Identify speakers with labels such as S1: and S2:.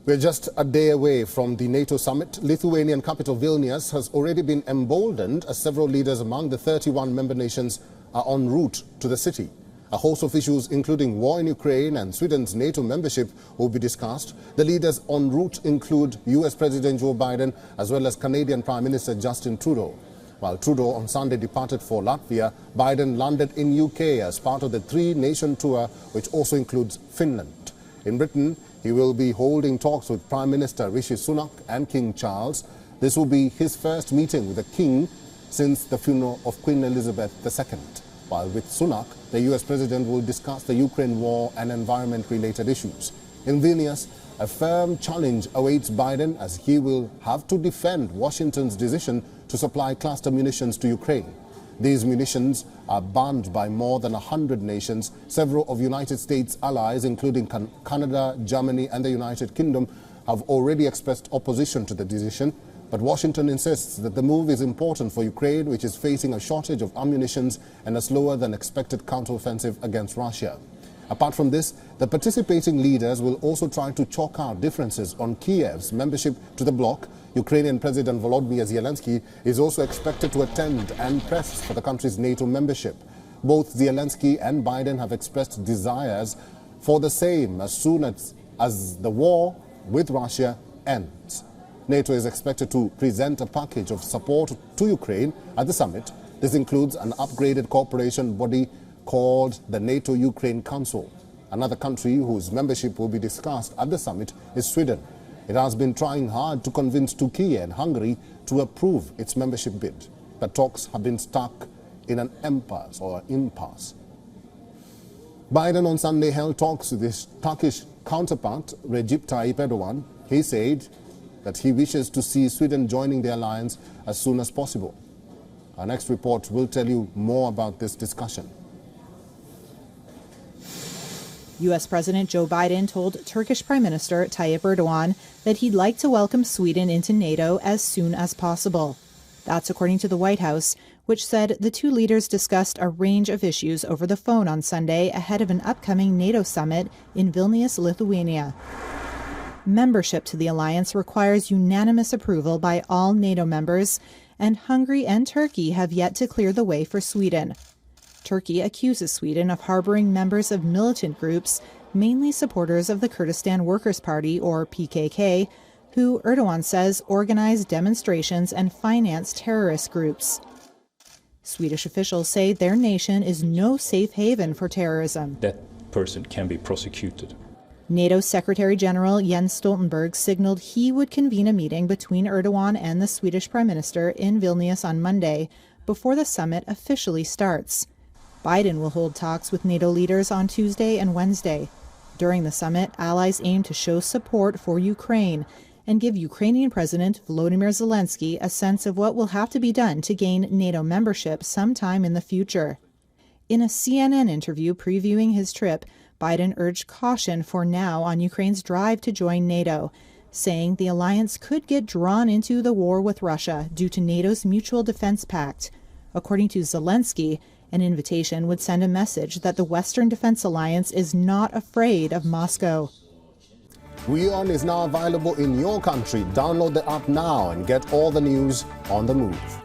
S1: We're just a day away from the NATO Summit. Lithuanian capital Vilnius has already been emboldened as several leaders among the 31 member nations are en route to the city. A host of issues, including war in Ukraine and Sweden's NATO membership, will be discussed. The leaders en route include US President Joe Biden as well as Canadian Prime Minister Justin Trudeau. While Trudeau on Sunday departed for Latvia, Biden landed in UK as part of the three-nation tour, which also includes Finland. In Britain, he will be holding talks with Prime Minister Rishi Sunak and King Charles. This will be his first meeting with the King since the funeral of Queen Elizabeth II. While with Sunak, the US President will discuss the Ukraine war and environment-related issues. In Vilnius, a firm challenge awaits Biden as he will have to defend Washington's decision to supply cluster munitions to Ukraine. These munitions are banned by more than 100 nations. Several of United States allies, including Canada, Germany and the United Kingdom, have already expressed opposition to the decision. But Washington insists that the move is important for Ukraine, which is facing a shortage of ammunition and a slower than expected counteroffensive against Russia. Apart from this, the participating leaders will also try to chalk out differences on Kiev's membership to the bloc. Ukrainian President Volodymyr Zelensky is also expected to attend and press for the country's NATO membership. Both Zelensky and Biden have expressed desires for the same as soon as the war with Russia ends. NATO is expected to present a package of support to Ukraine at the summit. This includes an upgraded cooperation body called the NATO Ukraine Council. Another country whose membership will be discussed at the summit is Sweden. It has been trying hard to convince Turkey and Hungary to approve its membership bid, but talks have been stuck in an impasse. Biden on Sunday held talks with his Turkish counterpart Recep Tayyip Erdogan. He said that he wishes to see Sweden joining the alliance as soon as possible. Our next report will tell you more about this discussion.
S2: U.S. President Joe Biden told Turkish Prime Minister Tayyip Erdogan that he'd like to welcome Sweden into NATO as soon as possible. That's according to the White House, which said the two leaders discussed a range of issues over the phone on Sunday ahead of an upcoming NATO summit in Vilnius, Lithuania. Membership to the alliance requires unanimous approval by all NATO members, and Hungary and Turkey have yet to clear the way for Sweden. Turkey accuses Sweden of harboring members of militant groups, mainly supporters of the Kurdistan Workers' Party, or PKK, who Erdogan says organize demonstrations and finance terrorist groups. Swedish officials say their nation is no safe haven for terrorism.
S3: That person can be prosecuted.
S2: NATO Secretary General Jens Stoltenberg signaled he would convene a meeting between Erdogan and the Swedish Prime Minister in Vilnius on Monday, before the summit officially starts. Biden will hold talks with NATO leaders on Tuesday and Wednesday. During the summit, allies aim to show support for Ukraine and give Ukrainian President Volodymyr Zelensky a sense of what will have to be done to gain NATO membership sometime in the future. In a CNN interview previewing his trip, Biden urged caution for now on Ukraine's drive to join NATO, saying the alliance could get drawn into the war with Russia due to NATO's Mutual Defense Pact. According to Zelensky, an invitation would send a message that the Western Defense Alliance is not afraid of Moscow.
S1: WION is now available in your country. Download the app now and get all the news on the move.